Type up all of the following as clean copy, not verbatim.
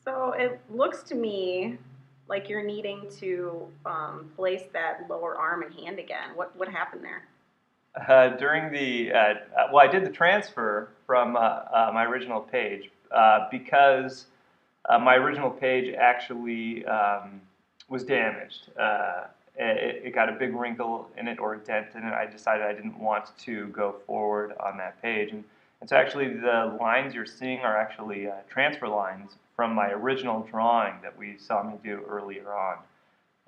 So it looks to me like you're needing to place that lower arm and hand again. What happened there? During the well, I did the transfer from my original page because my original page actually was damaged. It got a big wrinkle in it or a dent in it. I decided I didn't want to go forward on that page, and so actually the lines you're seeing are actually transfer lines from my original drawing that we saw me do earlier on.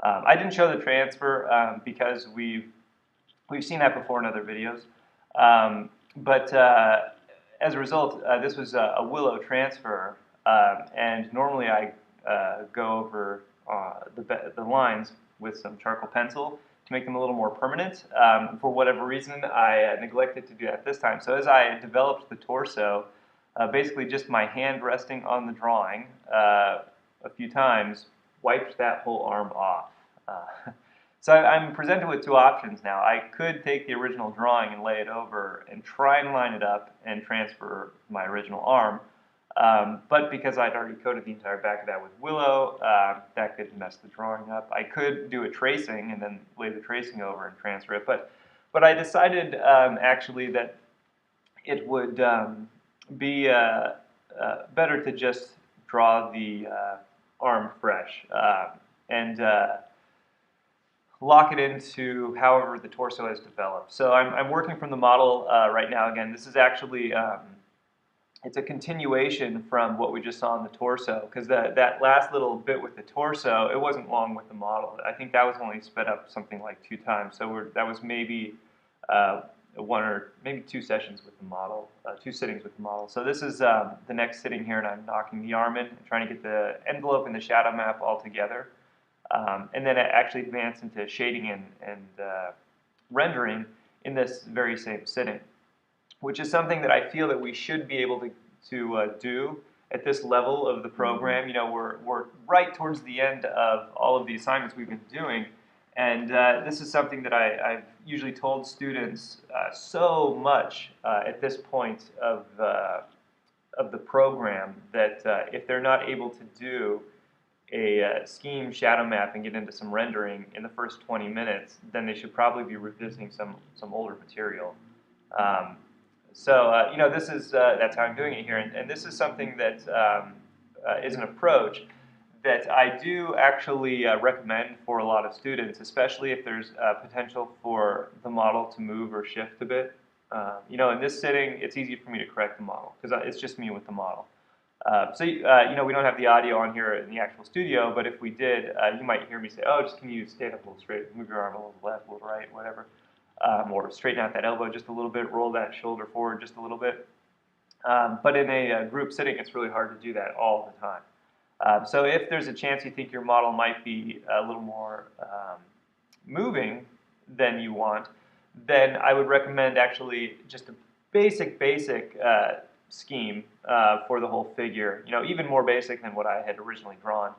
I didn't show the transfer because we've seen that before in other videos. But as a result, this was a willow transfer, and normally I go over the lines with some charcoal pencil to make them a little more permanent. For whatever reason, I neglected to do that this time. So as I developed the torso, basically just my hand resting on the drawing a few times wiped that whole arm off. So I'm presented with two options now. I could take the original drawing and lay it over and try and line it up and transfer my original arm, but because I'd already coated the entire back of that with willow, that could mess the drawing up. I could do a tracing and then lay the tracing over and transfer it, but I decided actually that it would be better to just draw the arm fresh and lock it into however the torso has developed. So I'm working from the model right now. Again, this is actually it's a continuation from what we just saw in the torso, because that last little bit with the torso, it wasn't long with the model. I think that was only sped up something like 2 times. So that was maybe one or maybe 2 sessions with the model, 2 sittings with the model. So this is the next sitting here, and I'm knocking the arm in, and trying to get the envelope and the shadow map all together. And then actually advance into shading and rendering in this very same sitting, which is something that I feel that we should be able to do at this level of the program. You know, we're right towards the end of all of the assignments we've been doing, and this is something that I've usually told students so much at this point of the program that if they're not able to do a scheme shadow map and get into some rendering in the first 20 minutes, then they should probably be revisiting some older material. You know, this is that's how I'm doing it here, and this is something that is an approach that I do actually recommend for a lot of students, especially if there's potential for the model to move or shift a bit. You know, in this sitting, it's easy for me to correct the model because it's just me with the model. You know, we don't have the audio on here in the actual studio, but if we did, you might hear me say, "Oh, just can you stand up a little straight, move your arm a little left, a little right, whatever." Or straighten out that elbow just a little bit, roll that shoulder forward just a little bit. But in a group sitting, it's really hard to do that all the time. So if there's a chance you think your model might be a little more moving than you want, then I would recommend actually just a basic scheme for the whole figure. You know, even more basic than what I had originally drawn.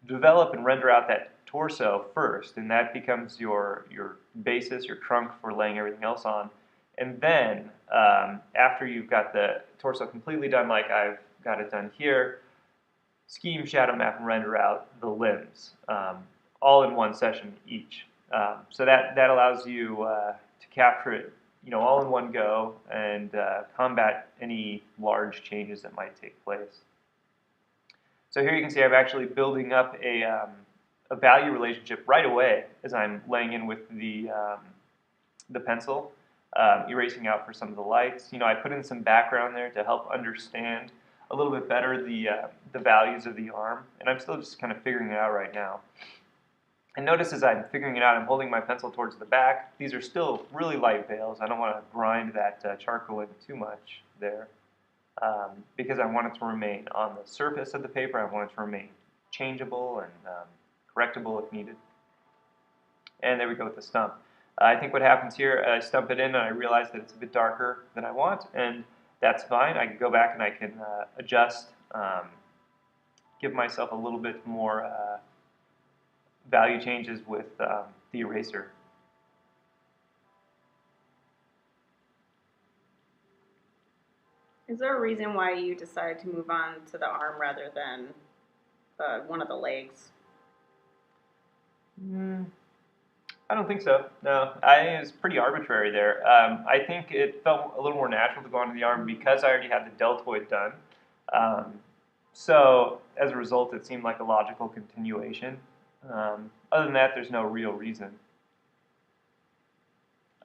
Develop and render out that torso first, and that becomes your basis, your trunk for laying everything else on. And then after you've got the torso completely done, like I've got it done here, scheme, shadow map, and render out the limbs, all in one session each. So that allows you to capture it, you know, all in one go and combat any large changes that might take place. So here you can see I'm actually building up a value relationship right away as I'm laying in with the pencil, erasing out for some of the lights. You know, I put in some background there to help understand a little bit better the values of the arm, and I'm still just kind of figuring it out right now. And notice as I'm figuring it out, I'm holding my pencil towards the back. These are still really light veils. I don't want to grind that charcoal in too much there because I want it to remain on the surface of the paper. I want it to remain changeable and correctable if needed. And there we go with the stump. I think what happens here, I stump it in and I realize that it's a bit darker than I want, and that's fine. I can go back and I can adjust, give myself a little bit more value changes with the eraser. Is there a reason why you decided to move on to the arm rather than one of the legs. I don't think so. No, it was pretty arbitrary there. I think it felt a little more natural to go onto the arm because I already had the deltoid done. Um, so as a result, it seemed like a logical continuation. Other than that, there's no real reason.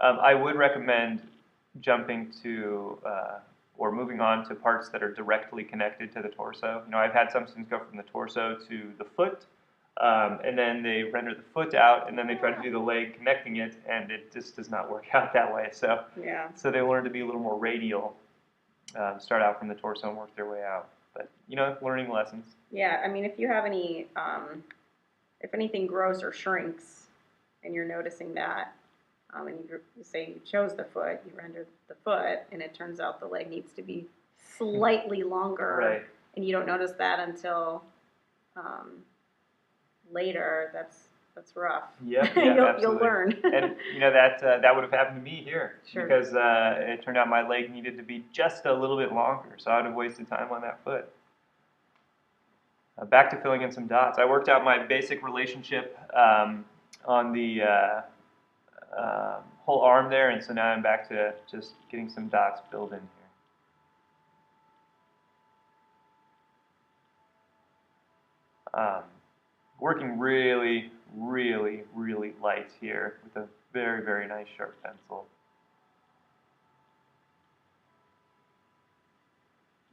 I would recommend jumping to or moving on to parts that are directly connected to the torso. I've had some students go from the torso to the foot, and then they render the foot out, and then they try to do the leg connecting it, and it just does not work out that way. So, Yeah. so they learn to be a little more radial, start out from the torso and work their way out. But learning lessons. Yeah, I mean, if you have any, if anything grows or shrinks, and you're noticing that, and you say you chose the foot, you rendered the foot, and it turns out the leg needs to be slightly longer, Right. and you don't notice that until later, that's rough. Yep, you'll, absolutely. you'll learn. And that would have happened to me here Sure. because it turned out my leg needed to be just a little bit longer, so I would have wasted time on that foot. Back to filling in some dots. I worked out my basic relationship on the whole arm there, and so now I'm back to just getting some dots filled in here. Working really, really, really light here with a very, very nice sharp pencil.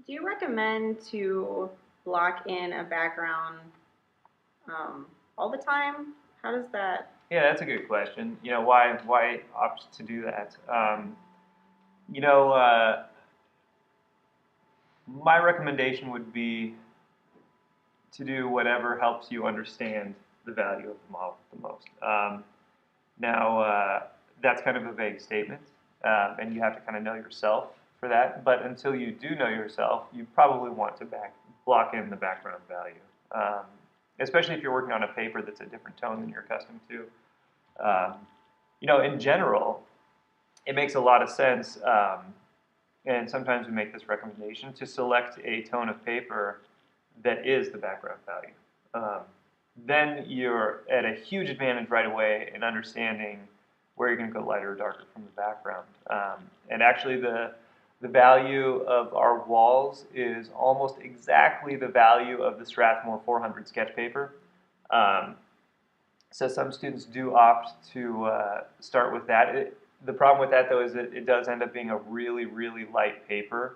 Do you recommend to block in a background all the time? How does that? Yeah, that's a good question. Why opt to do that? My recommendation would be to do whatever helps you understand the value of the model the most. Now, that's kind of a vague statement, and you have to kind of know yourself for that. But until you do know yourself, you probably want to block in the background value, especially if you're working on a paper that's a different tone than you're accustomed to. In general, it makes a lot of sense, and sometimes we make this recommendation, to select a tone of paper that is the background value. Then you're at a huge advantage right away in understanding where you're going to go lighter or darker from the background. And actually the value of our walls is almost exactly the value of the Strathmore 400 sketch paper. So some students do opt to start with that. The problem with that, though, is that it does end up being a really, really light paper.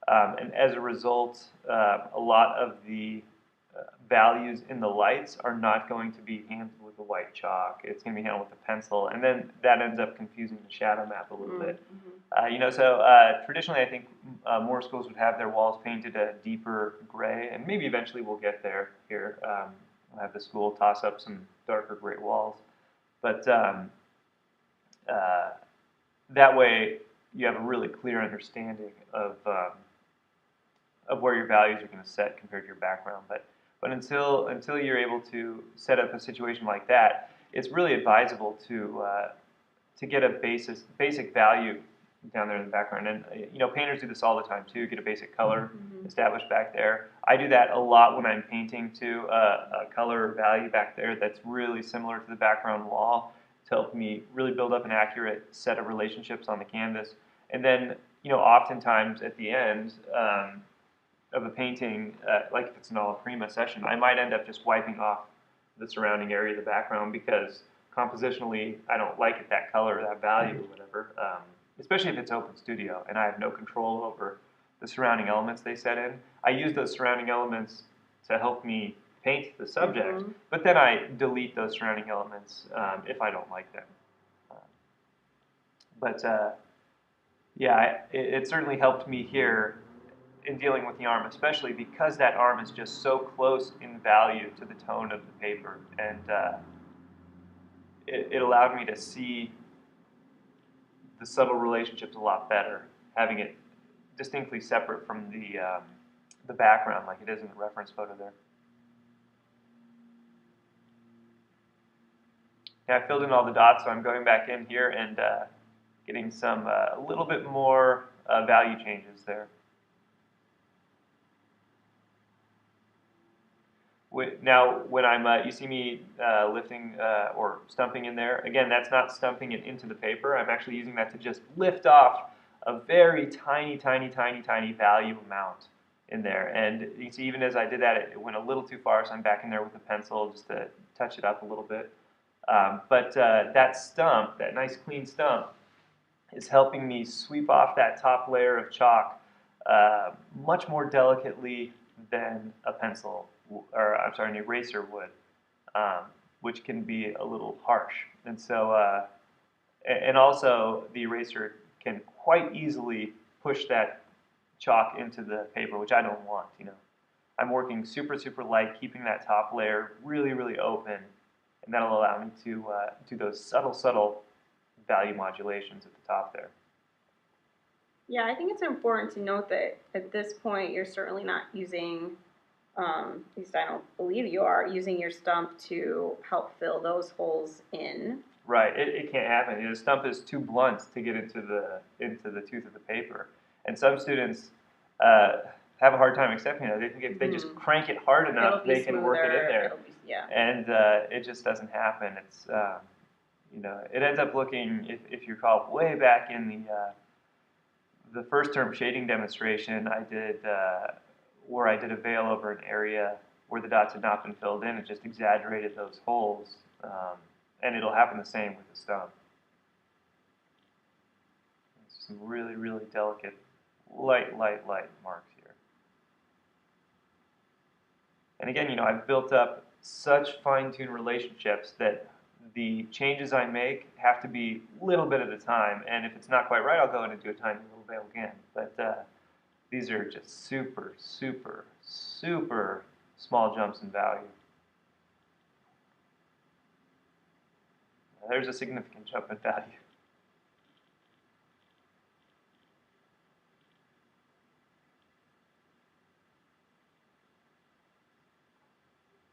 And as a result, a lot of the values in the lights are not going to be handled with a white chalk. It's going to be handled with a pencil, and then that ends up confusing the shadow map a little bit. So traditionally, I think more schools would have their walls painted a deeper gray, and maybe eventually we'll get there here. We'll have the school toss up some darker gray walls, but that way you have a really clear understanding of where your values are going to set compared to your background. But until you're able to set up a situation like that, it's really advisable to get a basic value down there in the background. And painters do this all the time too. Get a basic color established back there. I do that a lot when I'm painting too. A color value back there that's really similar to the background wall to help me really build up an accurate set of relationships on the canvas. And then oftentimes at the end of a painting, like if it's an alla prima session, I might end up just wiping off the surrounding area of the background because compositionally I don't like it, that color, that value, or whatever. Especially if it's open studio and I have no control over the surrounding elements they set in. I use those surrounding elements to help me paint the subject, but then I delete those surrounding elements if I don't like them. Yeah, it certainly helped me here in dealing with the arm, especially because that arm is just so close in value to the tone of the paper, and it allowed me to see the subtle relationships a lot better, having it distinctly separate from the background like it is in the reference photo there. Yeah, I filled in all the dots, so I'm going back in here and getting some a little bit more value changes there. Now, when you see me lifting or stumping in there, again, that's not stumping it into the paper. I'm actually using that to just lift off a very tiny, tiny, tiny, tiny value amount in there. And you can see even as I did that, it went a little too far, so I'm back in there with a pencil just to touch it up a little bit. But that stump, that nice clean stump, is helping me sweep off that top layer of chalk much more delicately than a pencil, or I'm sorry, an eraser would, which can be a little harsh. And so, and also the eraser can quite easily push that chalk into the paper, which I don't want, you know. I'm working super, super light, keeping that top layer really, really open, and that'll allow me to do those subtle, subtle value modulations at the top there. Yeah, I think it's important to note that at this point, you're certainly not using, at least I don't believe you are, using your stump to help fill those holes in. Right, it can't happen. The stump is too blunt to get into the tooth of the paper, and some students have a hard time accepting that. They think if they just crank it hard enough, they can work it in there, and it just doesn't happen. It's you know, it ends up looking, if you recall, way back in the first term shading demonstration I did, where I did a veil over an area where the dots had not been filled in. It just exaggerated those holes, and it'll happen the same with the stump. Some really, really delicate, light marks here. And again, you know, I've built up such fine-tuned relationships that the changes I make have to be a little bit at a time, and if it's not quite right, I'll go in and do a tiny little veil again. But these are just super, super, super small jumps in value. There's a significant jump in value.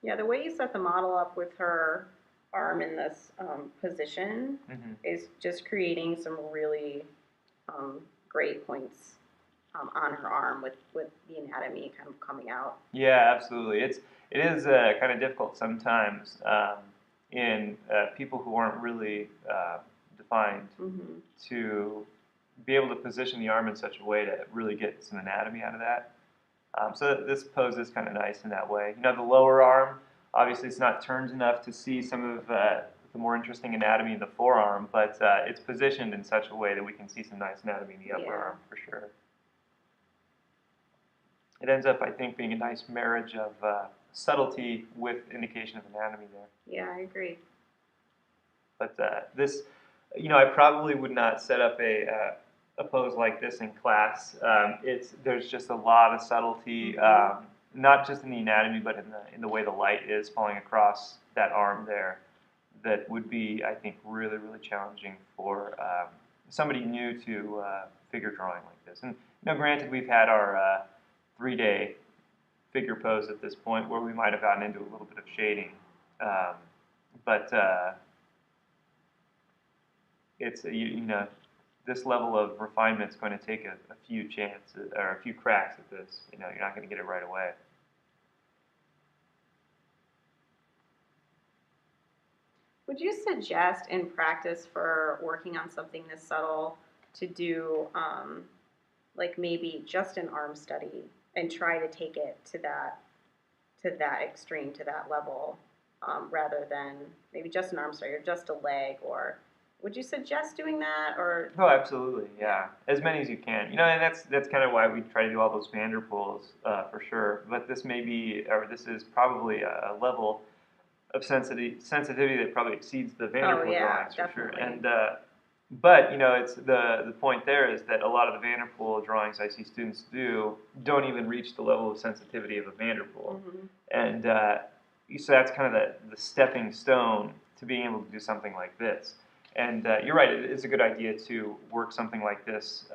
Yeah, the way you set the model up with her arm in this position is just creating some really great points on her arm with the anatomy kind of coming out. Yeah, absolutely. It is kind of difficult sometimes in people who aren't really defined to be able to position the arm in such a way to really get some anatomy out of that. So this pose is kind of nice in that way. You know, the lower arm, obviously it's not turned enough to see some of the more interesting anatomy in the forearm, but it's positioned in such a way that we can see some nice anatomy in the upper arm for sure. It ends up, I think, being a nice marriage of subtlety with indication of anatomy there. Yeah, I agree. But this, you know, I probably would not set up a pose like this in class. There's just a lot of subtlety, not just in the anatomy, but in the way the light is falling across that arm there. That would be, I think, really, really challenging for somebody new to figure drawing like this. And you know, granted, we've had our 3-day figure pose at this point, where we might have gotten into a little bit of shading, but it's you know. This level of refinement is going to take a few chances or a few cracks at this. You know, you're not going to get it right away. Would you suggest in practice for working on something this subtle to do like maybe just an arm study and try to take it to that extreme, to that level, rather than maybe just an arm study or just a leg? Or would you suggest doing that? Or oh, absolutely, yeah, as many as you can. You know, and that's kind of why we try to do all those Vanderpools for sure. But this may be, or this is probably a level of sensitivity that probably exceeds the Vanderpool drawings for sure. And but you know, it's the point there is that a lot of the Vanderpool drawings I see students do don't even reach the level of sensitivity of a Vanderpool, and so that's kind of the stepping stone to being able to do something like this. And you're right, it's a good idea to work something like this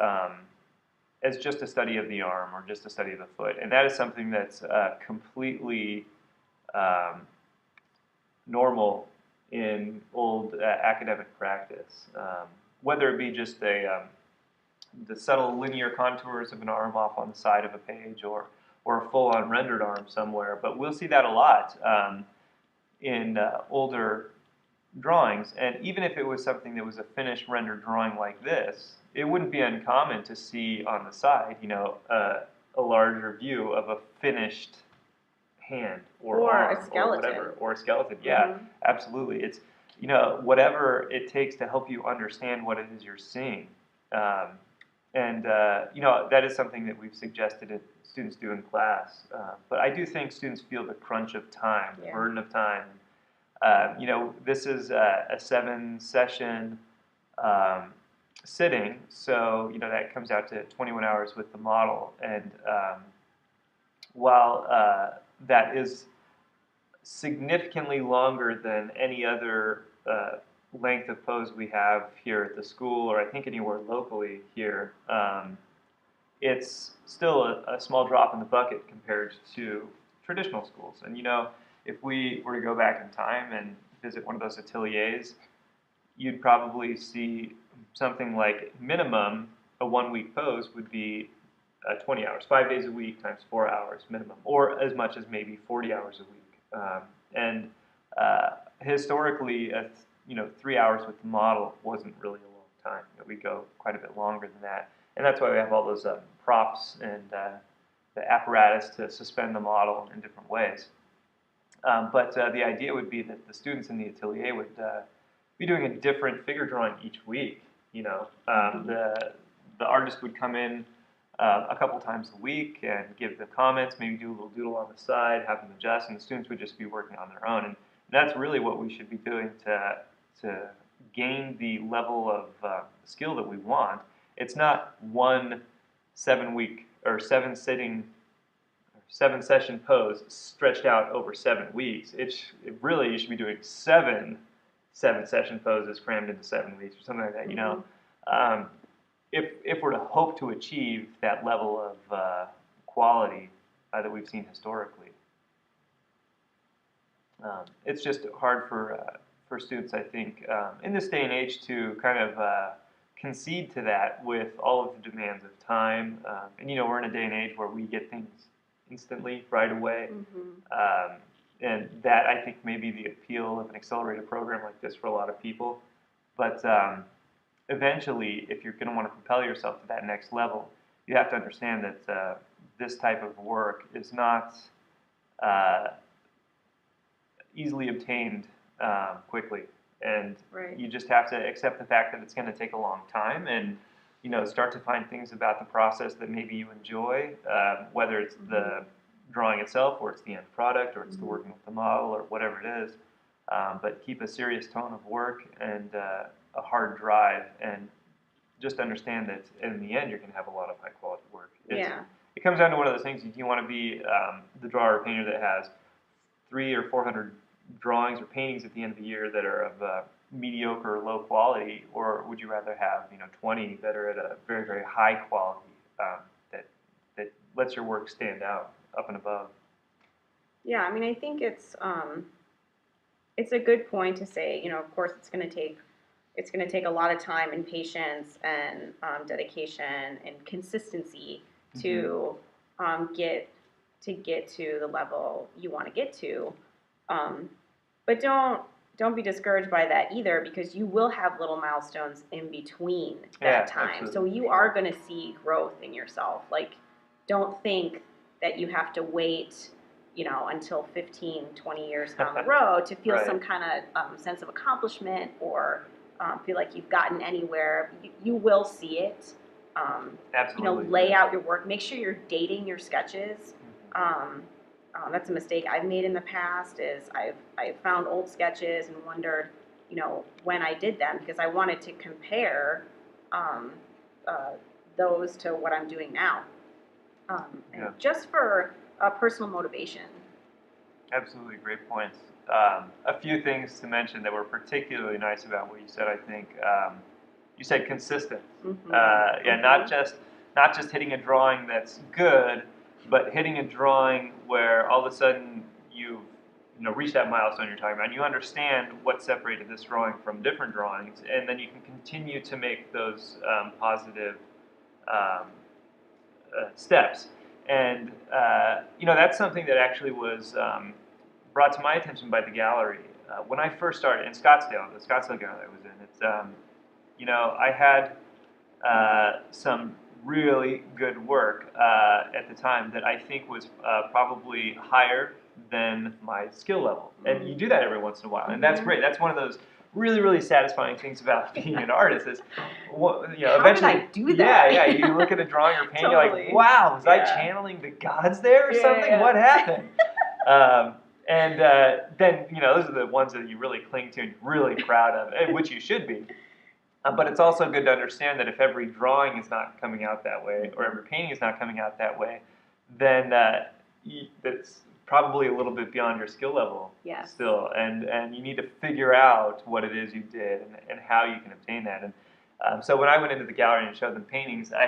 as just a study of the arm or just a study of the foot. And that is something that's completely normal in old academic practice. Whether it be just the subtle linear contours of an arm off on the side of a page, or or a full-on rendered arm somewhere. But we'll see that a lot in older drawings. And even if it was something that was a finished rendered drawing like this, it wouldn't be uncommon to see on the side, a larger view of a finished hand or Or a arm or skeleton. whatever, or a skeleton. Yeah, absolutely. It's whatever it takes to help you understand what it is you're seeing. That is something that we've suggested that students do in class. But I do think students feel the crunch of time, the burden of time. This is a 7-session sitting, so that comes out to 21 hours with the model. And while that is significantly longer than any other length of pose we have here at the school, or I think anywhere locally here, it's still a small drop in the bucket compared to traditional schools. And if we were to go back in time and visit one of those ateliers, you'd probably see something like minimum a 1-week pose would be 20 hours, 5 days a week times 4 hours minimum, or as much as maybe 40 hours a week. Historically, 3 hours with the model wasn't really a long time. We go quite a bit longer than that, and that's why we have all those props and the apparatus to suspend the model in different ways. But the idea would be that the students in the atelier would be doing a different figure drawing each week. The artist would come in a couple times a week and give the comments, maybe do a little doodle on the side, have them adjust, and the students would just be working on their own. And that's really what we should be doing to gain the level of skill that we want. It's not one 7-week or 7-session pose stretched out over 7 weeks. You should be doing 7-session poses crammed into 7 weeks or something like that. If we're to hope to achieve that level of quality that we've seen historically, it's just hard for students, I think, in this day and age to kind of concede to that with all of the demands of time. We're in a day and age where we get things instantly, right away. And that, I think, may be the appeal of an accelerated program like this for a lot of people. But eventually, if you're going to want to propel yourself to that next level, you have to understand that this type of work is not easily obtained quickly. And you just have to accept the fact that it's going to take a long time, and start to find things about the process that maybe you enjoy, whether it's the drawing itself, or it's the end product, or it's the working with the model, or whatever it is. But keep a serious tone of work and a hard drive, and just understand that in the end you're going to have a lot of high quality work. It comes down to one of those things. Do you want to be the drawer or painter that has 300 or 400 drawings or paintings at the end of the year that are of mediocre or low quality, or would you rather have 20 that are at a very, very high quality that lets your work stand out up and above? Yeah, I mean, I think it's a good point to say, of course it's going to take a lot of time and patience and dedication and consistency to get to the level you want to get to. But don't be discouraged by that either, because you will have little milestones in between that time. Absolutely. So you are going to see growth in yourself. Like, don't think that you have to wait, until 15, 20 years down the road to feel some kind of sense of accomplishment, or feel like you've gotten anywhere. You will see it. Absolutely. Lay out your work. Make sure you're dating your sketches. That's a mistake I've made in the past. Is I've found old sketches and wondered, when I did them, because I wanted to compare those to what I'm doing now, and just for personal motivation. Absolutely, great points. A few things to mention that were particularly nice about what you said. I think you said consistent. Not just hitting a drawing that's good, but hitting a drawing where all of a sudden you've reached that milestone you're talking about, and you understand what separated this drawing from different drawings, and then you can continue to make those positive steps. And that's something that actually was brought to my attention by the gallery when I first started in Scottsdale, the Scottsdale gallery I was in. It's I had some really good work at the time that I think was probably higher than my skill level. And you do that every once in a while, and that's great. That's one of those really, really satisfying things about being an artist is, How eventually, did I do that? Yeah. You look at a drawing or painting, you're Totally. like, wow, was I Yeah. channeling the gods there or something? Yeah. What happened? And then, those are the ones that you really cling to and you're really proud of, and which you should be. But it's also good to understand that if every drawing is not coming out that way, or every painting is not coming out that way, then that's probably a little bit beyond your skill level still. And you need to figure out what it is you did and how you can obtain that. And so when I went into the gallery and showed them paintings, I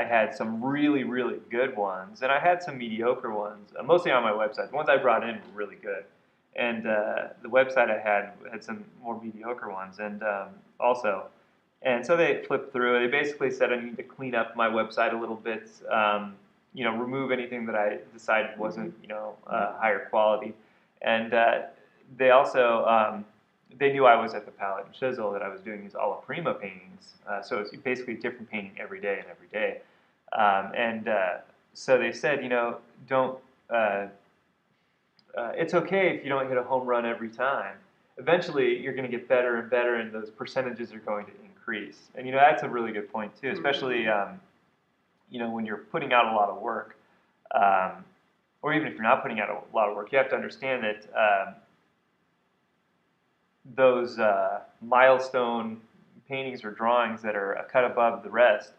had some really, really good ones, and I had some mediocre ones, mostly on my website. The ones I brought in were really good. And the website I had some more mediocre ones, and also. And so they flipped through. They basically said I need to clean up my website a little bit, remove anything that I decided wasn't, higher quality. And they also, they knew I was at the Palette and Chisel, that I was doing these alla prima paintings. So it's basically a different painting every day and every day. So they said, don't. It's okay if you don't hit a home run every time. Eventually, you're going to get better and better, and those percentages are going to increase. And that's a really good point too, especially when you're putting out a lot of work, or even if you're not putting out a lot of work, you have to understand that those milestone paintings or drawings that are a cut above the rest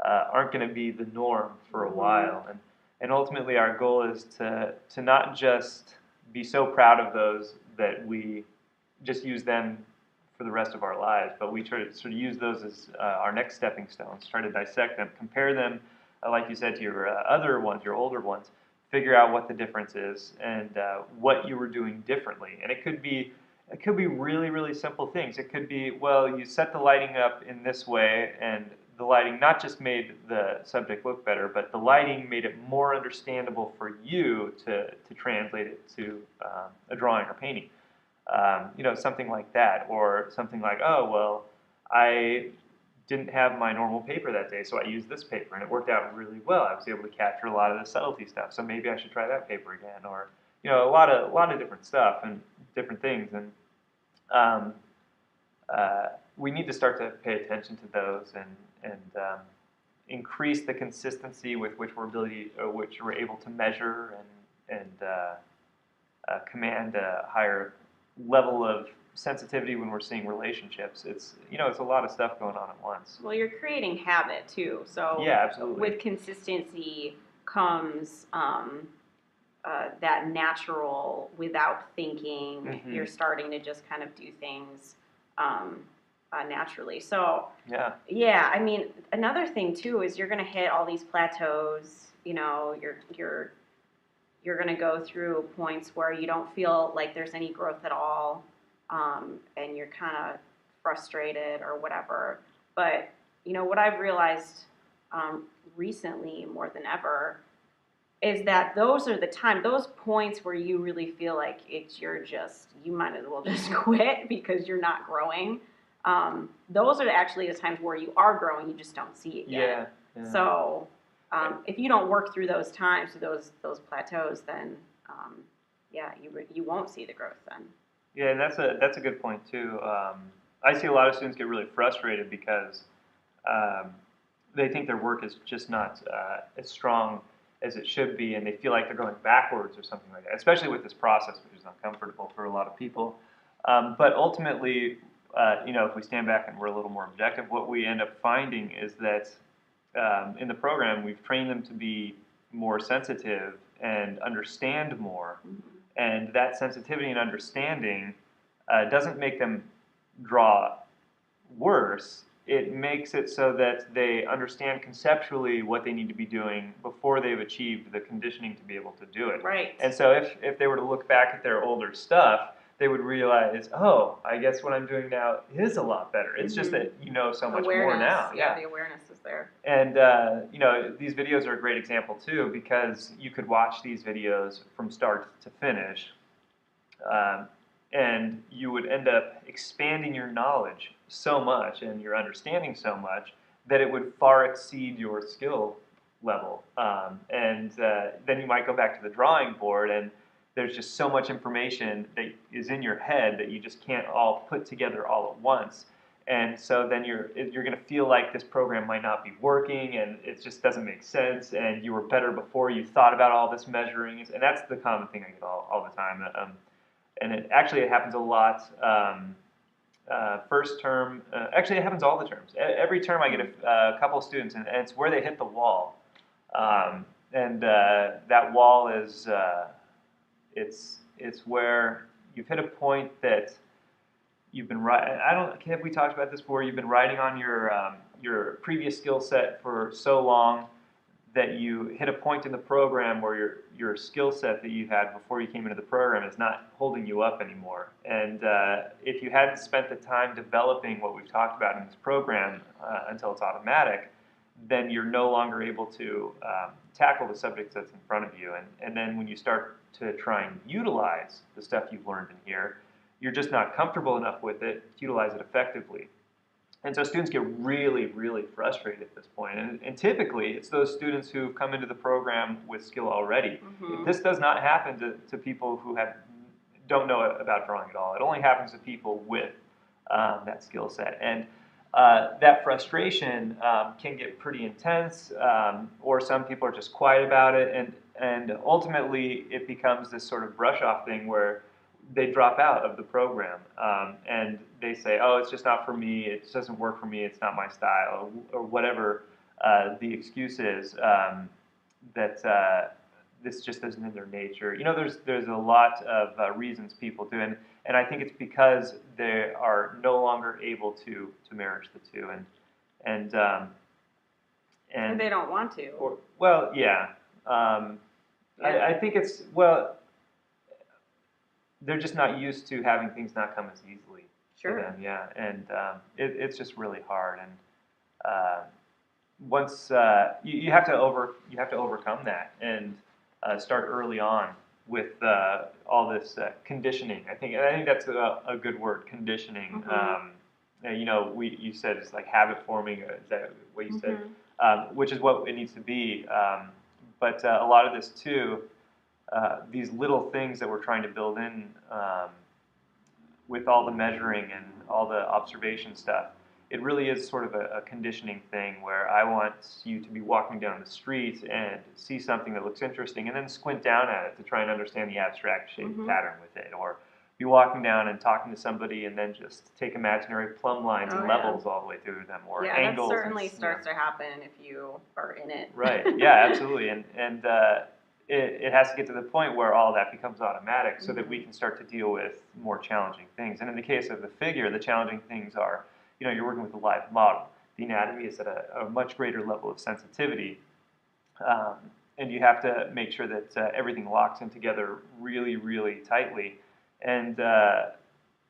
aren't going to be the norm for a while. And ultimately, our goal is to not just be so proud of those that we just use them for the rest of our lives, but we try to sort of use those as our next stepping stones, try to dissect them, compare them, like you said, to your other ones, your older ones, figure out what the difference is and what you were doing differently. And it could be really, really simple things. It could be, well, you set the lighting up in this way, and the lighting not just made the subject look better, but the lighting made it more understandable for you to translate it to a drawing or painting. Something like that, or something like, oh, well, I didn't have my normal paper that day, so I used this paper, and it worked out really well. I was able to capture a lot of the subtlety stuff, so maybe I should try that paper again, or a lot of different stuff and different things, and we need to start to pay attention to those and increase the consistency with which we're able to measure and command a higher level of sensitivity when we're seeing relationships. It's a lot of stuff going on at once. Well, you're creating habit too. So yeah, absolutely. With consistency comes that natural, without thinking. Mm-hmm. You're starting to just kind of do things naturally. So yeah. I mean, another thing too is you're going to hit all these plateaus. You're going to go through points where you don't feel like there's any growth at all, and you're kind of frustrated or whatever. But what I've realized recently more than ever is that those are those points where you really feel like you might as well just quit because you're not growing. Those are actually the times where you are growing, you just don't see it yet. Yeah. So if you don't work through those times, those plateaus, then you won't see the growth then. Yeah, and that's a good point too. I see a lot of students get really frustrated because they think their work is just not as strong as it should be, and they feel like they're going backwards or something like that, especially with this process, which is uncomfortable for a lot of people. But ultimately, if we stand back and we're a little more objective, what we end up finding is that in the program, we've trained them to be more sensitive and understand more. Mm-hmm. And that sensitivity and understanding doesn't make them draw worse. It makes it so that they understand conceptually what they need to be doing before they've achieved the conditioning to be able to do it. Right. And so if they were to look back at their older stuff, they would realize, oh, I guess what I'm doing now is a lot better. It's just that so much more now. Yeah, the awareness is there. And you know, these videos are a great example too, because you could watch these videos from start to finish, and you would end up expanding your knowledge so much and your understanding so much that it would far exceed your skill level. And then you might go back to the drawing board, and there's just so much information that is in your head that you just can't all put together all at once. And so then you're going to feel like this program might not be working, and it just doesn't make sense, and you were better before you thought about all this measuring. And that's the common thing I get all the time. And it happens a lot. First term, actually it happens all the terms. Every term I get a couple of students, and it's where they hit the wall. And that wall is, it's where you've hit a point that you've been have we talked about this before? You've been riding on your previous skill set for so long that you hit a point in the program where your skill set that you had before you came into the program is not holding you up anymore. And if you hadn't spent the time developing what we've talked about in this program until it's automatic, then you're no longer able to tackle the subject that's in front of you. And then when you start to try and utilize the stuff you've learned in here, you're just not comfortable enough with it to utilize it effectively. And so students get really, really frustrated at this point. And typically, it's those students who've come into the program with skill already. Mm-hmm. This does not happen to people who don't know about drawing at all. It only happens to people with that skill set. And that frustration can get pretty intense, or some people are just quiet about it. And ultimately, it becomes this sort of brush-off thing where they drop out of the program, and they say, oh, it's just not for me, it just doesn't work for me, it's not my style, or whatever the excuse is, that this just isn't in their nature. You know, there's a lot of reasons people do, and I think it's because they are no longer able to marriage the two, and they don't want to. Well, yeah. I think it's, well, they're just not used to having things not come as easily to them, yeah. And it's just really hard. And once you have to overcome that and start early on with all this conditioning. I think that's a good word, conditioning. Mm-hmm. You know, you said it's like habit forming. Is that what you Mm-hmm. said? Which is what it needs to be. But a lot of this too. These little things that we're trying to build in with all the measuring and all the observation stuff, it really is sort of a conditioning thing where I want you to be walking down the street and see something that looks interesting and then squint down at it to try and understand the abstract shape Mm-hmm. pattern with it, or be walking down and talking to somebody and then just take imaginary plumb lines and levels all the way through them, or angles. Yeah, that certainly starts to happen if you are in it. Right, yeah, absolutely. And it has to get to the point where all that becomes automatic so that we can start to deal with more challenging things. And in the case of the figure, the challenging things are, you know, you're working with a live model. The anatomy is at a much greater level of sensitivity. And you have to make sure that everything locks in together really, really tightly. And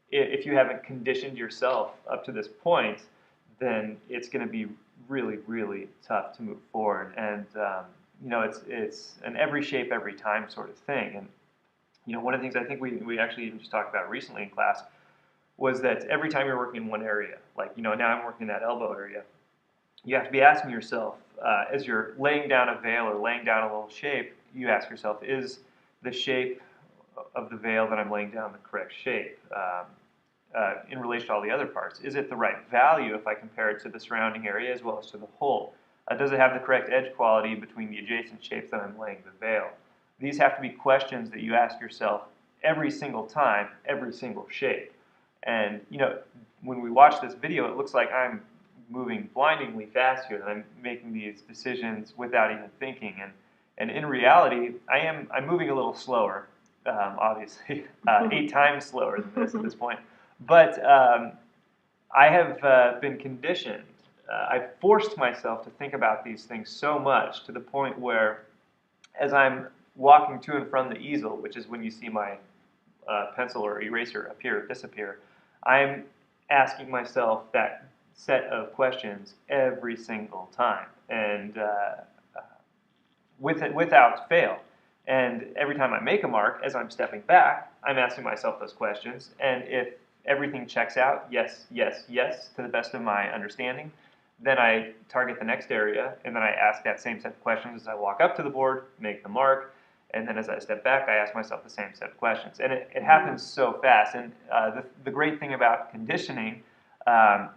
if you haven't conditioned yourself up to this point, then it's going to be really, really tough to move forward. And you know, it's an every shape, every time sort of thing. And you know, one of the things I think we actually even just talked about recently in class was that every time you're working in one area, like, you know, now I'm working in that elbow area, you have to be asking yourself, as you're laying down a veil or laying down a little shape, you ask yourself, is the shape of the veil that I'm laying down the correct shape in relation to all the other parts? Is it the right value if I compare it to the surrounding area as well as to the whole? Does it have the correct edge quality between the adjacent shapes that I'm laying the veil? These have to be questions that you ask yourself every single time, every single shape. And you know, when we watch this video, it looks like I'm moving blindingly fast here, and I'm making these decisions without even thinking. And in reality, I'm moving a little slower, obviously, 8 times slower than this at this point. But I have been conditioned. I've forced myself to think about these things so much to the point where, as I'm walking to and from the easel, which is when you see my pencil or eraser appear or disappear, I'm asking myself that set of questions every single time, and without fail. And every time I make a mark, as I'm stepping back, I'm asking myself those questions. And if everything checks out, yes, yes, yes, to the best of my understanding, then I target the next area, and then I ask that same set of questions as I walk up to the board, make the mark, and then as I step back, I ask myself the same set of questions. And it happens so fast. And the great thing about conditioning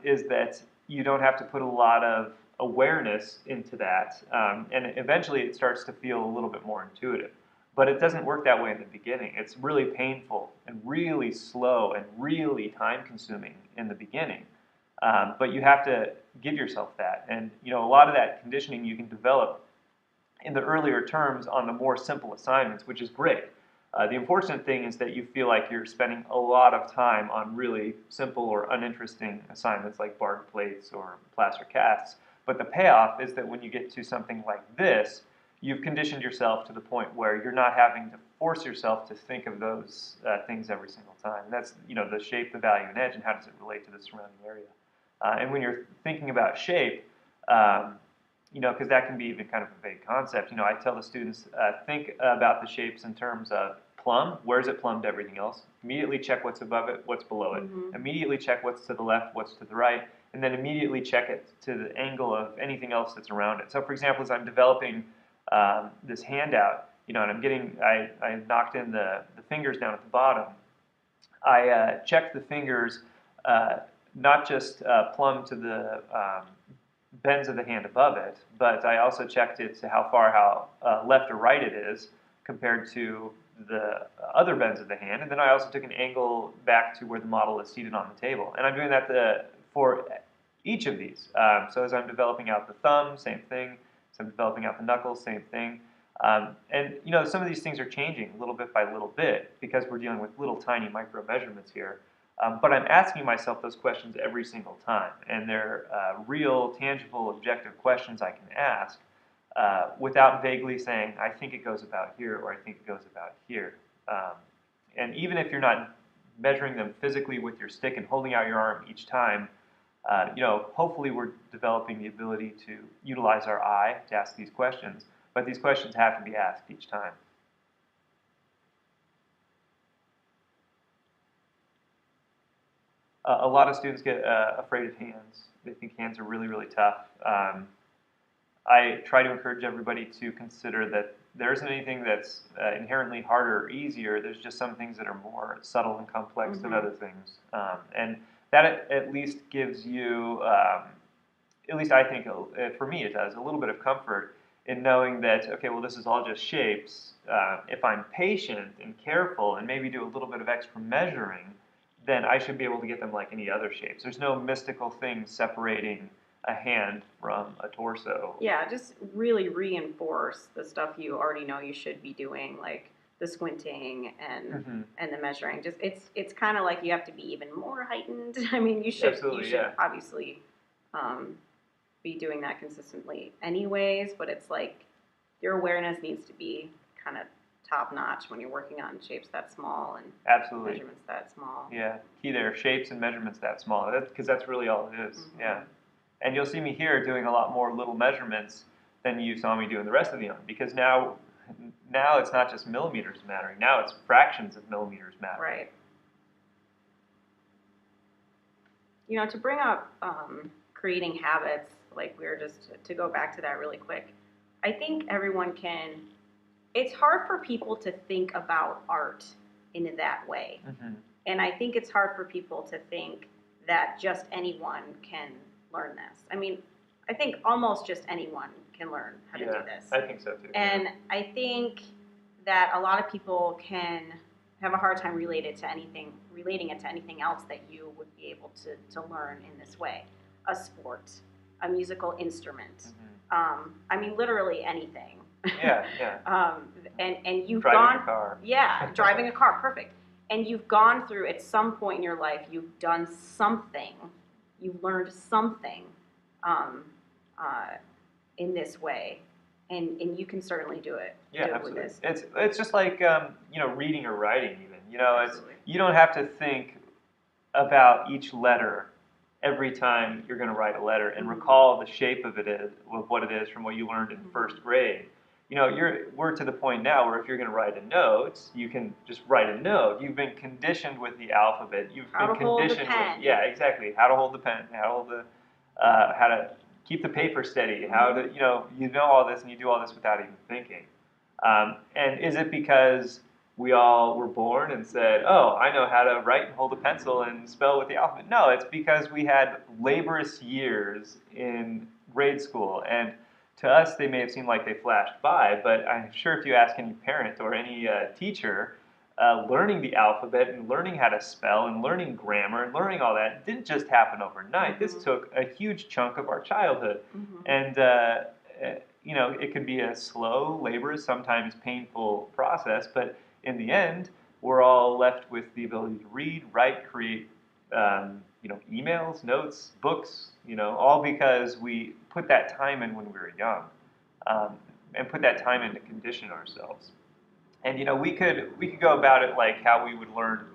is that you don't have to put a lot of awareness into that, and eventually it starts to feel a little bit more intuitive. But it doesn't work that way in the beginning. It's really painful and really slow and really time-consuming in the beginning. But you have to give yourself that. And a lot of that conditioning you can develop in the earlier terms on the more simple assignments, which is great. The unfortunate thing is that you feel like you're spending a lot of time on really simple or uninteresting assignments like barred plates or plaster casts. But the payoff is that when you get to something like this, you've conditioned yourself to the point where you're not having to force yourself to think of those things every single time. And that's the shape, the value, and edge, and how does it relate to the surrounding area. And when you're thinking about shape, because that can be even kind of a vague concept. I tell the students, think about the shapes in terms of plumb. Where's it plumbed everything else? Immediately check what's above it, what's below it. Immediately check what's to the left, what's to the right, and then immediately check it to the angle of anything else that's around it. So for example, as I'm developing this handout, and I knocked in the fingers down at the bottom, I checked the fingers not just plumb to the bends of the hand above it, but I also checked it to how left or right it is compared to the other bends of the hand, and then I also took an angle back to where the model is seated on the table. And I'm doing that for each of these. So as I'm developing out the thumb, same thing. As I'm developing out the knuckles, same thing. And some of these things are changing little bit by little bit because we're dealing with little tiny micro measurements here. But I'm asking myself those questions every single time, and they're real, tangible, objective questions I can ask without vaguely saying, I think it goes about here, or I think it goes about here. And even if you're not measuring them physically with your stick and holding out your arm each time, hopefully we're developing the ability to utilize our eye to ask these questions, but these questions have to be asked each time. A lot of students get afraid of hands. They think hands are really, really tough. I try to encourage everybody to consider that there isn't anything that's inherently harder or easier. There's just some things that are more subtle and complex than other things. And that at least gives you, at least I think, for me it does, a little bit of comfort in knowing that, okay, well, this is all just shapes. If I'm patient and careful and maybe do a little bit of extra measuring, then I should be able to get them like any other shapes. There's no mystical thing separating a hand from a torso. Yeah, just really reinforce the stuff you already know you should be doing, like the squinting and the measuring. Just it's kind of like you have to be even more heightened. I mean, you should obviously be doing that consistently anyways, but it's like your awareness needs to be kind of top notch when you're working on shapes that small and measurements that small. Yeah, key there, shapes and measurements that small, because that's really all it is. Yeah, and you'll see me here doing a lot more little measurements than you saw me do in the rest of the arm, because now it's not just millimeters mattering. Now it's fractions of millimeters mattering. Right. To bring up creating habits, like we were just to go back to that really quick. I think everyone can. It's hard for people to think about art in that way. And I think it's hard for people to think that just anyone can learn this. I mean, I think almost just anyone can learn how to do this. I think so too. And I think that a lot of people can have a hard time relating it to anything else that you would be able to learn in this way. A sport, a musical instrument. I mean, literally anything. And you've driving a car. Yeah, driving a car, perfect. And you've gone through, at some point in your life, you've done something, you've learned something in this way, and you can certainly do it. Yeah, do absolutely. It with this. It's just like reading or writing even. You don't have to think about each letter every time you're going to write a letter and Mhm. recall the shape of what it is from what you learned in Mhm. first grade. We're to the point now where if you're going to write a note, you can just write a note. You've been conditioned with the alphabet. You've How been to hold the conditioned with, pen. yeah, exactly, how to hold the pen, how to keep the paper steady, how to, you know all this and you do all this without even thinking. And is it because we all were born and said, oh, I know how to write and hold a pencil and spell with the alphabet? No, it's because we had laborious years in grade school. And to us, they may have seemed like they flashed by, but I'm sure if you ask any parent or any teacher, learning the alphabet and learning how to spell and learning grammar and learning all that didn't just happen overnight. This Mhm. took a huge chunk of our childhood. Mhm. And it could be a slow, laborious, sometimes painful process, but in the end, we're all left with the ability to read, write, create, emails, notes, books, all because we put that time in when we were young, um, and put that time in to condition ourselves. And we could go about it like how we would learn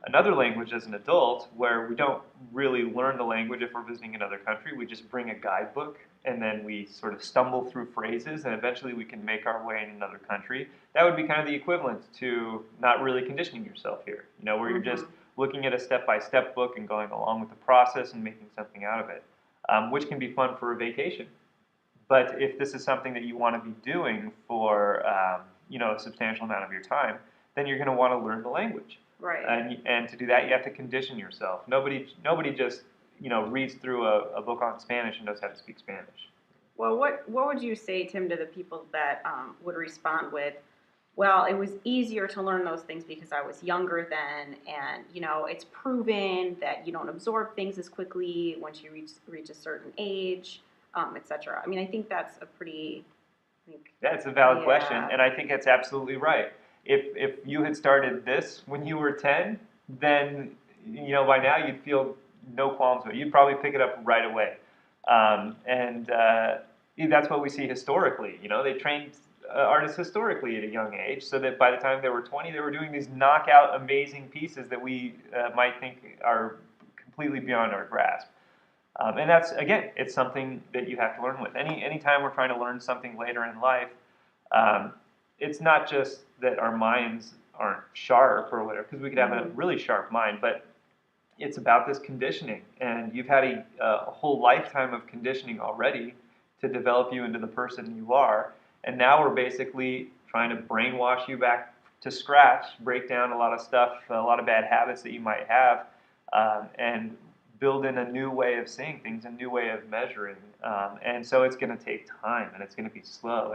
another language as an adult, where we don't really learn the language if we're visiting another country. We just bring a guidebook and then we sort of stumble through phrases and eventually we can make our way in another country. That would be kind of the equivalent to not really conditioning yourself here, where you're just Mhm. looking at a step-by-step book and going along with the process and making something out of it, which can be fun for a vacation. But if this is something that you want to be doing for a substantial amount of your time, then you're going to want to learn the language. Right. And to do that, you have to condition yourself. Nobody just reads through a book on Spanish and knows how to speak Spanish. Well, what would you say, Tim, to the people that would respond with, well, it was easier to learn those things because I was younger then, and it's proven that you don't absorb things as quickly once you reach a certain age, etc. I mean, I think that's a pretty, I think, That's a valid question, yeah. and I think that's absolutely right. If you had started this when you were 10, then by now you'd feel no qualms with it. You'd probably pick it up right away, and that's what we see historically. They trained artists historically at a young age, so that by the time they were 20, they were doing these knockout, amazing pieces that we might think are completely beyond our grasp. And that's, again, it's something that you have to learn with. Anytime we're trying to learn something later in life, um, it's not just that our minds aren't sharp or whatever, because we could have a Mhm. really sharp mind, but it's about this conditioning. And you've had a whole lifetime of conditioning already to develop you into the person you are. And now we're basically trying to brainwash you back to scratch, break down a lot of stuff, a lot of bad habits that you might have, and build in a new way of seeing things, a new way of measuring. And so it's going to take time and it's going to be slow.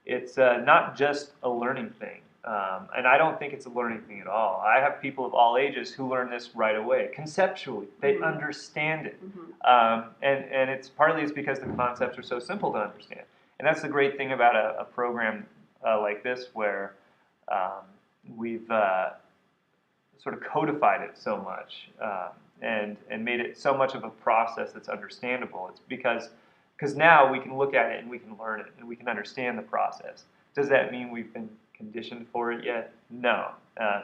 It's not just a learning thing. And I don't think it's a learning thing at all. I have people of all ages who learn this right away, conceptually. They Mhm. understand it. Mhm. And it's partly it's because the concepts are so simple to understand. And that's the great thing about a program like this, where um, we've sort of codified it so much, and made it so much of a process that's understandable. It's because now we can look at it and we can learn it and we can understand the process. Does that mean we've been conditioned for it yet? No.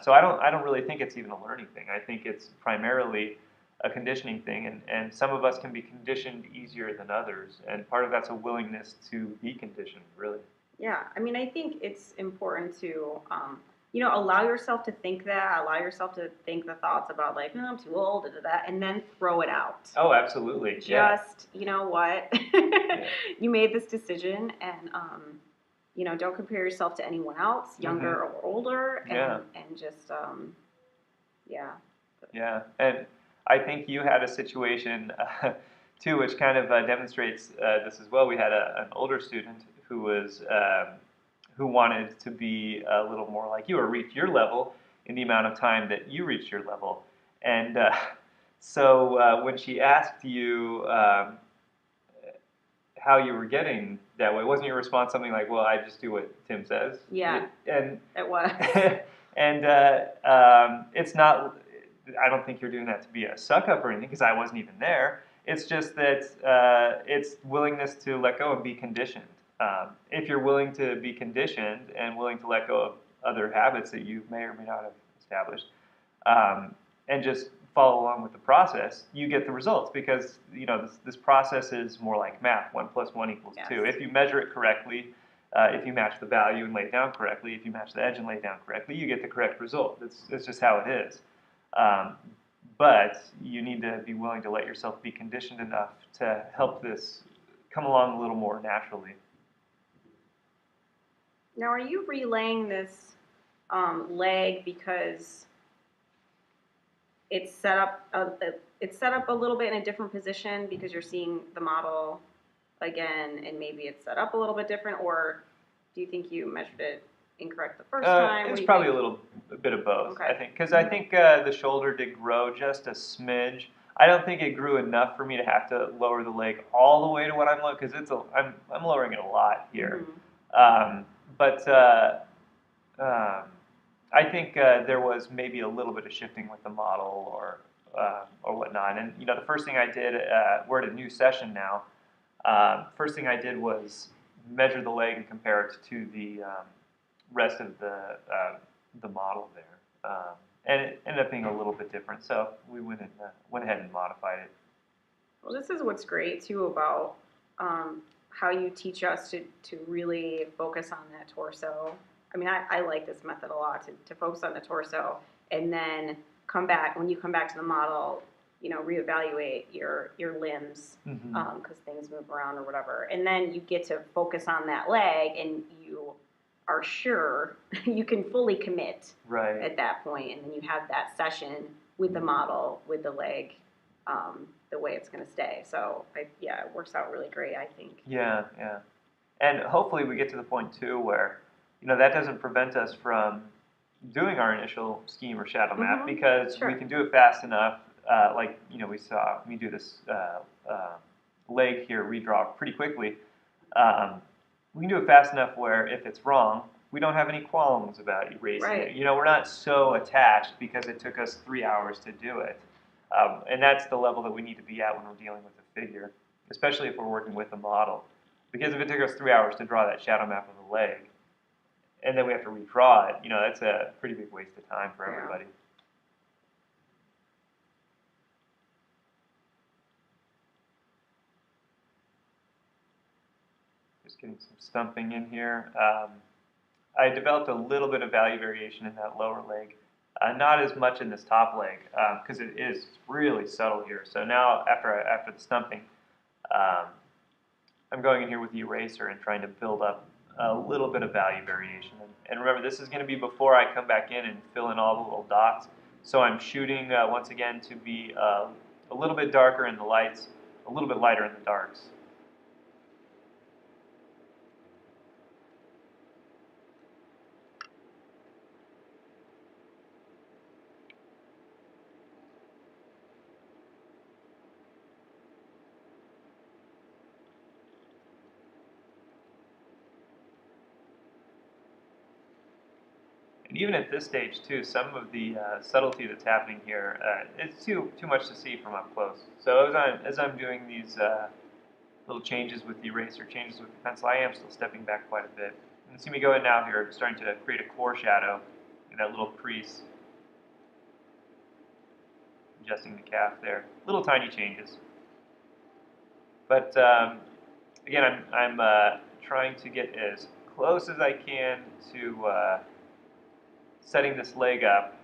So I don't really think it's even a learning thing. I think it's primarily a conditioning thing, and some of us can be conditioned easier than others, and part of that's a willingness to be conditioned, really. Yeah, I mean, I think it's important to, allow yourself to think that, allow yourself to think the thoughts about like, I'm too old, da, da, da, and then throw it out. Oh, absolutely. Yeah. Just, you know what, Yeah. you made this decision, and don't compare yourself to anyone else, Hmm. younger or older, Yeah. and just, yeah. Yeah, and I think you had a situation too, which kind of demonstrates this as well. We had an older student who wanted to be a little more like you or reach your level in the amount of time that you reached your level, and so when she asked you how you were getting that way, wasn't your response something like, "Well, I just do what Tim says," Yeah, and it was. and it's not. I don't think you're doing that to be a suck up or anything, because I wasn't even there. It's just that it's willingness to let go and be conditioned. If you're willing to be conditioned and willing to let go of other habits that you may or may not have established, and just follow along with the process, you get the results because this process is more like math. 1 + 1 = 2. If you measure it correctly, if you match the value and lay it down correctly, if you match the edge and lay it down correctly, you get the correct result. It's just how it is. But you need to be willing to let yourself be conditioned enough to help this come along a little more naturally. Now, are you relaying this leg because it's set up a little bit in a different position because you're seeing the model again and maybe it's set up a little bit different, or do you think you measured it incorrect the first time? It's probably a bit of both. Okay. I think because I think the shoulder did grow just a smidge. I don't think it grew enough for me to have to lower the leg all the way to what I'm lowering, because I'm lowering it a lot here. But I think there was maybe a little bit of shifting with the model or whatnot. And the first thing I did, we're at a new session now. First thing I did was measure the leg and compare it to the rest of the model there, and it ended up being a little bit different. So we went ahead and modified it. Well, this is what's great too about how you teach us to really focus on that torso. I mean, I like this method a lot, to focus on the torso and then come back, when you come back to the model, reevaluate your limbs because things move around or whatever. And then you get to focus on that leg and you are sure you can fully commit at that point. And then you have that session with the model, with the leg, the way it's going to stay. So, it works out really great, I think. Yeah. And hopefully we get to the point, too, where, that doesn't prevent us from doing our initial scheme or shadow map, because we can do it fast enough. Like, we saw me do this leg here redraw pretty quickly. We can do it fast enough where if it's wrong, we don't have any qualms about erasing it. We're not so attached because it took us 3 hours to do it. And that's the level that we need to be at when we're dealing with a figure, especially if we're working with a model. Because if it took us 3 hours to draw that shadow map of the leg, and then we have to redraw it, that's a pretty big waste of time for everybody. Just getting some stumping in here. I developed a little bit of value variation in that lower leg. Not as much in this top leg, because it is really subtle here. So now, after the stumping, I'm going in here with the eraser and trying to build up a little bit of value variation. And remember, this is going to be before I come back in and fill in all the little dots. So I'm shooting, once again, to be a little bit darker in the lights, a little bit lighter in the darks. And even at this stage, too, some of the subtlety that's happening here, it's too much to see from up close. So as I'm doing these little changes with the eraser, changes with the pencil, I am still stepping back quite a bit. And see me go in now here, starting to create a core shadow in that little crease. Adjusting the calf there. Little tiny changes. But again, I'm trying to get as close as I can to setting this leg up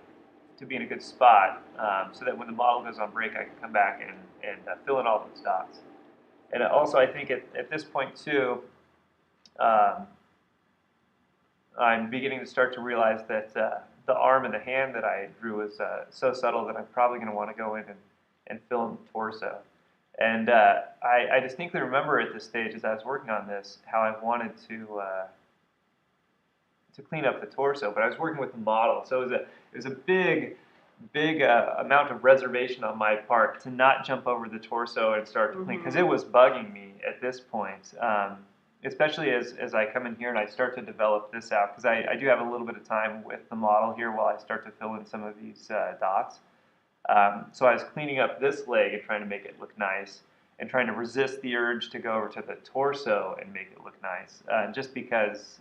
to be in a good spot, so that when the model goes on break, I can come back and fill in all those dots. And also, I think at this point, too, I'm beginning to start to realize that the arm and the hand that I drew is so subtle that I'm probably going to want to go in and fill in the torso. And I distinctly remember at this stage, as I was working on this, how I wanted to clean up the torso, but I was working with the model, so it was a big amount of reservation on my part to not jump over the torso and start to clean, because it was bugging me at this point, especially as I come in here and I start to develop this out, because I do have a little bit of time with the model here while I start to fill in some of these dots. So I was cleaning up this leg and trying to make it look nice, and trying to resist the urge to go over to the torso and make it look nice, just because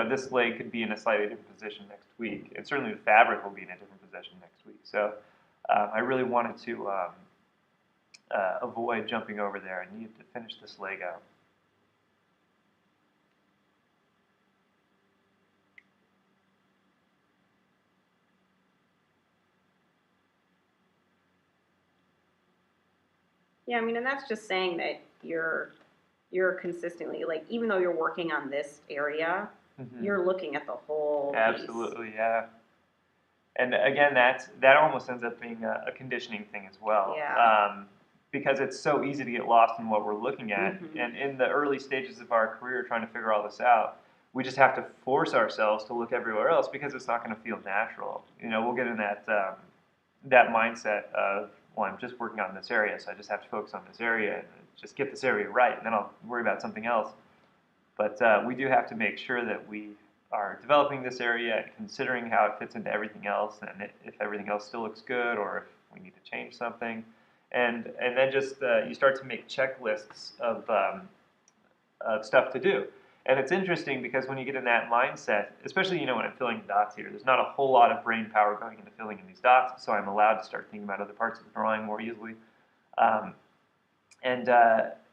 this leg could be in a slightly different position next week, and certainly the fabric will be in a different position next week. So I really wanted to avoid jumping over there. I needed to finish this leg out. Yeah, I mean, and that's just saying that you're consistently, like, even though you're working on this area, you're looking at the whole piece. Absolutely, yeah. And again, that almost ends up being a conditioning thing as well. Yeah. Because it's so easy to get lost in what we're looking at. And in the early stages of our career trying to figure all this out, we just have to force ourselves to look everywhere else because it's not going to feel natural. You know, we'll get in that mindset of, well, I'm just working on this area, so I just have to focus on this area and just get this area right, and then I'll worry about something else. But we do have to make sure that we are developing this area and considering how it fits into everything else, and if everything else still looks good, or if we need to change something, and then just you start to make checklists of stuff to do. And it's interesting because when you get in that mindset, especially when I'm filling dots here, there's not a whole lot of brain power going into filling in these dots, so I'm allowed to start thinking about other parts of the drawing more easily. And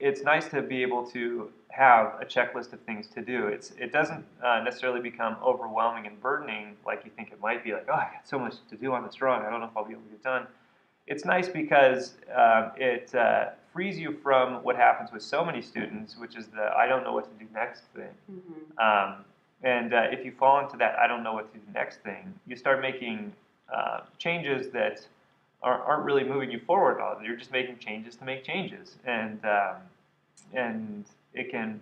it's nice to be able to have a checklist of things to do. It doesn't necessarily become overwhelming and burdening like you think it might be, like, oh, I got so much to do on this drawing, I don't know if I'll be able to get it done. It's nice because it frees you from what happens with so many students, which is the I don't know what to do next thing. And if you fall into that I don't know what to do next thing, you start making changes that aren't really moving you forward at all. You're just making changes to make changes, and it can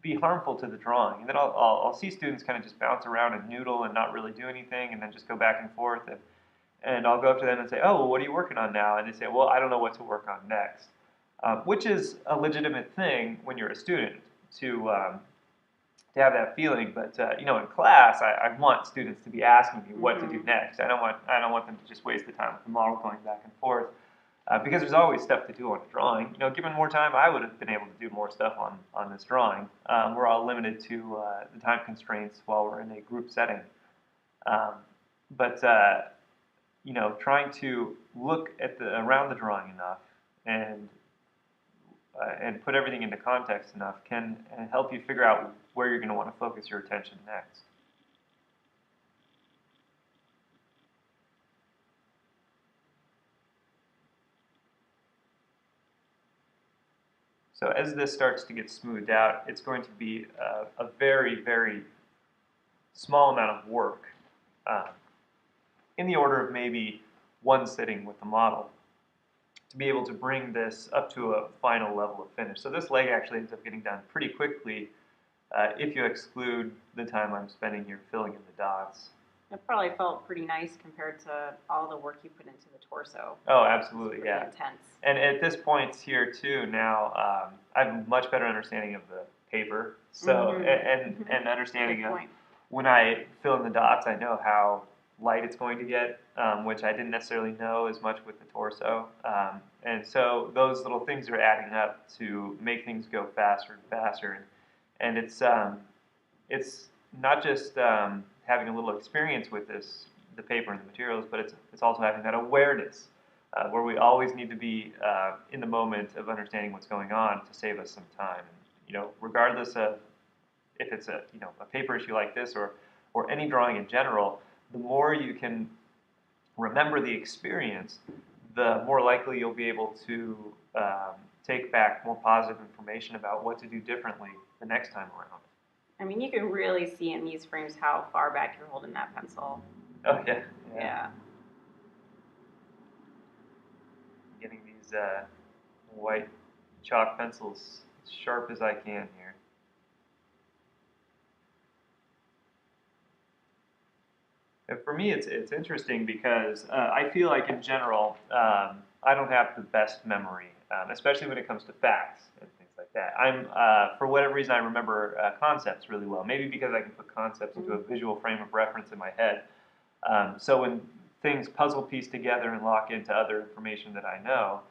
be harmful to the drawing. And then I'll see students kind of just bounce around and noodle and not really do anything, and then just go back and forth. And I'll go up to them and say, oh, well, what are you working on now? And they say, well, I don't know what to work on next, which is a legitimate thing when you're a student to have that feeling. But in class, I want students to be asking me what to do next. I don't want them to just waste the time with the model going back and forth, because there's always stuff to do on a drawing. Given more time, I would have been able to do more stuff on this drawing. We're all limited to the time constraints while we're in a group setting. But trying to look at around the drawing enough and put everything into context enough can help you figure out where you're going to want to focus your attention next. So as this starts to get smoothed out, it's going to be a very, very small amount of work, in the order of maybe one sitting with the model, to be able to bring this up to a final level of finish. So this leg actually ends up getting done pretty quickly if you exclude the time I'm spending here filling in the dots. It probably felt pretty nice compared to all the work you put into the torso. Oh, absolutely, yeah. Intense. And at this point here too, now I have a much better understanding of the paper. So and understanding of when I fill in the dots, I know how light it's going to get, which I didn't necessarily know as much with the torso. And so those little things are adding up to make things go faster and faster. And it's not just having a little experience with the paper and the materials, but it's also having that awareness where we always need to be in the moment of understanding what's going on to save us some time. And, regardless of if it's a paper issue like this or any drawing in general, the more you can remember the experience, the more likely you'll be able to take back more positive information about what to do differently the next time around. I mean, you can really see in these frames how far back you're holding that pencil. Oh, yeah. Getting these white chalk pencils as sharp as I can here. And for me, it's interesting because I feel like in general, I don't have the best memory, especially when it comes to facts and things like that. For whatever reason, I remember concepts really well. Maybe because I can put concepts into a visual frame of reference in my head. So when things puzzle piece together and lock into other information that I know,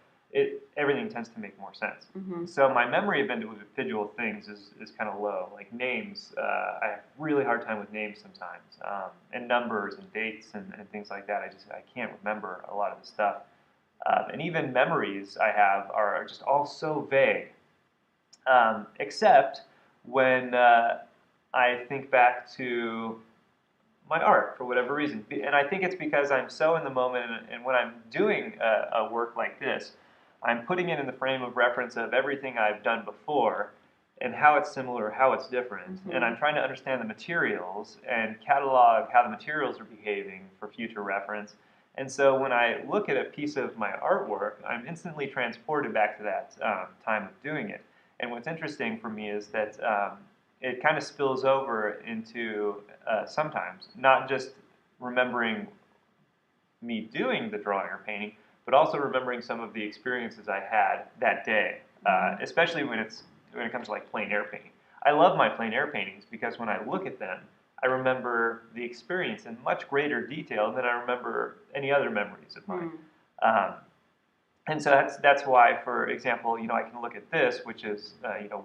everything tends to make more sense. Mm-hmm. So my memory of individual things is kind of low. Like names, I have really hard time with names sometimes, and numbers and dates and things like that. I can't remember a lot of the stuff. And even memories I have are just all so vague, except when I think back to my art for whatever reason. And I think it's because I'm so in the moment, and when I'm doing a work like this, I'm putting it in the frame of reference of everything I've done before and how it's similar, how it's different. Mm-hmm. And I'm trying to understand the materials and catalog how the materials are behaving for future reference. And so when I look at a piece of my artwork, I'm instantly transported back to that time of doing it. And what's interesting for me is that it kind of spills over into sometimes not just remembering me doing the drawing or painting, but also remembering some of the experiences I had that day, especially when it comes to like plein air painting. I love my plein air paintings because when I look at them, I remember the experience in much greater detail than I remember any other memories of mine. And so that's why, for example, I can look at this, which is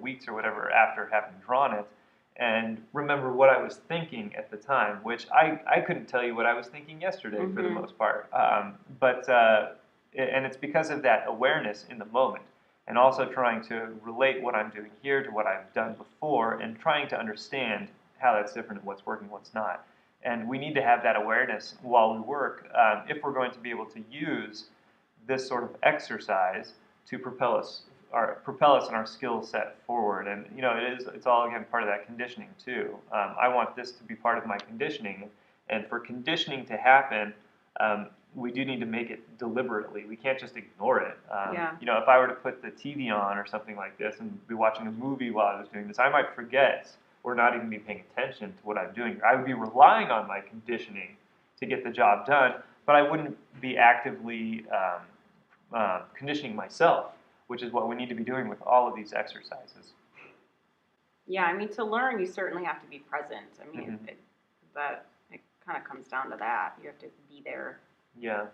weeks or whatever after having drawn it, and remember what I was thinking at the time, which I couldn't tell you what I was thinking yesterday for the most part. And it's because of that awareness in the moment, and also trying to relate what I'm doing here to what I've done before, and trying to understand how that's different and what's working, what's not. And we need to have that awareness while we work if we're going to be able to use this sort of exercise to propel us and our skill set forward. And it's all again part of that conditioning too. I want this to be part of my conditioning, and for conditioning to happen, we do need to make it deliberately. We can't just ignore it. If I were to put the TV on or something like this and be watching a movie while I was doing this, I might forget or not even be paying attention to what I'm doing. I would be relying on my conditioning to get the job done, but I wouldn't be actively conditioning myself, which is what we need to be doing with all of these exercises. Yeah, I mean, to learn, you certainly have to be present. I mean, it kind of comes down to that. You have to be there. Yeah.